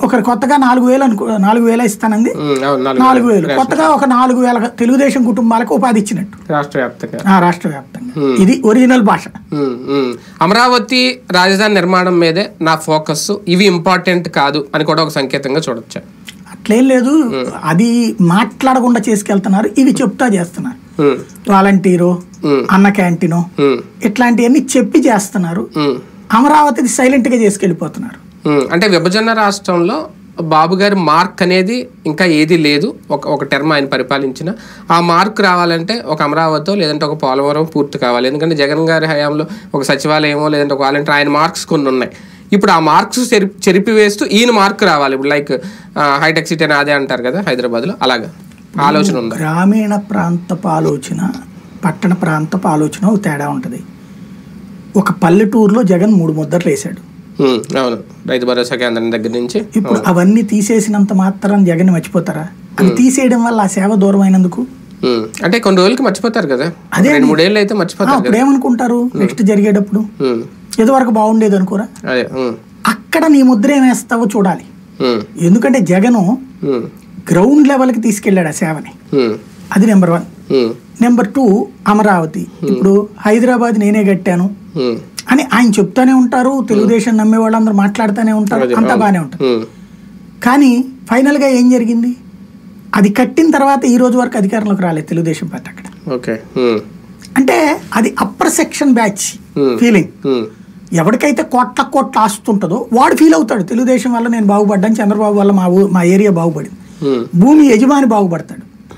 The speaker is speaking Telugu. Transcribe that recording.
ఒకరు కొత్తగా 4,000 అనుకో 4,000 ఇస్తానంది, 4,000 కొత్తగా ఒక 4,000 తెలుగుదేశం కుటుంబాలకు ఉపాధి ఇచ్చినట్టు రాష్ట్ర వ్యాప్తంగా. ఇది ఒరిజినల్ భాష. అమరావతి రాజధాని నిర్మాణం మీదే నా ఫోకస్, ఇవి ఇంపార్టెంట్ కాదు అని కూడా ఒక సంకేతంగా చూడొచ్చా? అట్లేం లేదు, అది మాట్లాడకుండా చేసుకెళ్తున్నారు, ఇవి చెప్తా చేస్తున్నారు. వాలంటీరు, అన్న క్యాంటీను ఇట్లాంటివన్నీ చెప్పి చేస్తున్నారు. అమరావతిని సైలెంట్ గా చేసుకెళ్ళిపోతున్నారు. అంటే విభజన రాష్ట్రంలో బాబు గారి మార్క్ అనేది ఇంకా ఏది లేదు. ఒక టర్మ్ ఆయన పరిపాలించిన ఆ మార్క్ రావాలంటే ఒక అమరావతి లేదంటే ఒక పోలవరం పూర్తి కావాలి. ఎందుకంటే జగన్ గారి హయాంలో ఒక సచివాలయమో లేదంటే ఒక వాలంటీర్ ఆయన మార్క్స్ కొన్ని ఉన్నాయి. ఇప్పుడు ఆ మార్క్స్ చెరిపివేస్తూ ఈయన మార్క్ రావాలి. ఇప్పుడు లైక్ హైటెక్ సిటీ అని అదే అంటారు కదా హైదరాబాద్లో, అలాగా ఆలోచన ఉంది. గ్రామీణ ప్రాంతపు ఆలోచన, పట్టణ ప్రాంతపు ఆలోచన ఒక తేడా ఉంటుంది. ఒక పల్లెటూరులో జగన్ 3 ముద్దర్లు వేశాడు. అవును, రైతు భరోసా కేంద్రం దగ్గర నుంచి. ఇప్పుడు అవన్నీ తీసేసినంత మాత్రం జగన్ మర్చిపోతారా? అది తీసేయడం వల్ల ఆ సేవ దూరం అయినందుకు అంటే కొన్ని రోజులకి మర్చిపోతారు కదా, అదే 2-3 ఏళ్ళు అయితే మర్చిపోతారు. అప్పుడు ఏమనుకుంటారు, నెక్స్ట్ జరిగేటప్పుడు ఇదివరకు బాగుండేది అనుకోరా. అక్కడ నీ ముద్ర ఏమేస్తావో చూడాలి. ఎందుకంటే జగను గ్రౌండ్ లెవెల్ కి తీసుకెళ్లాడు ఆ సేవని. అది నెంబర్ 1. నెంబర్ 2 అమరావతి. ఇప్పుడు హైదరాబాద్ నేనే కట్టాను అని ఆయన చెప్తానే ఉంటారు, తెలుగుదేశం నమ్మే వాళ్ళందరూ మాట్లాడుతూనే ఉంటారు, అంతా బాగానే ఉంటారు. కానీ ఫైనల్ గా ఏం జరిగింది, అది కట్టిన తర్వాత ఈ రోజు వరకు అధికారంలోకి రాలేదు తెలుగుదేశం పార్టీ అక్కడ. అంటే అది అప్పర్ సెక్షన్ బ్యాచ్ ఫీలింగ్. ఎవరికైతే కోట్ల ఆస్తుంటుందో వాడు ఫీల్ అవుతాడు, తెలుగుదేశం వల్ల నేను బాగుపడ్డాను, చంద్రబాబు వల్ల మా ఏరియా బాగుపడింది. భూమి యజమాని బాగుపడతాడు.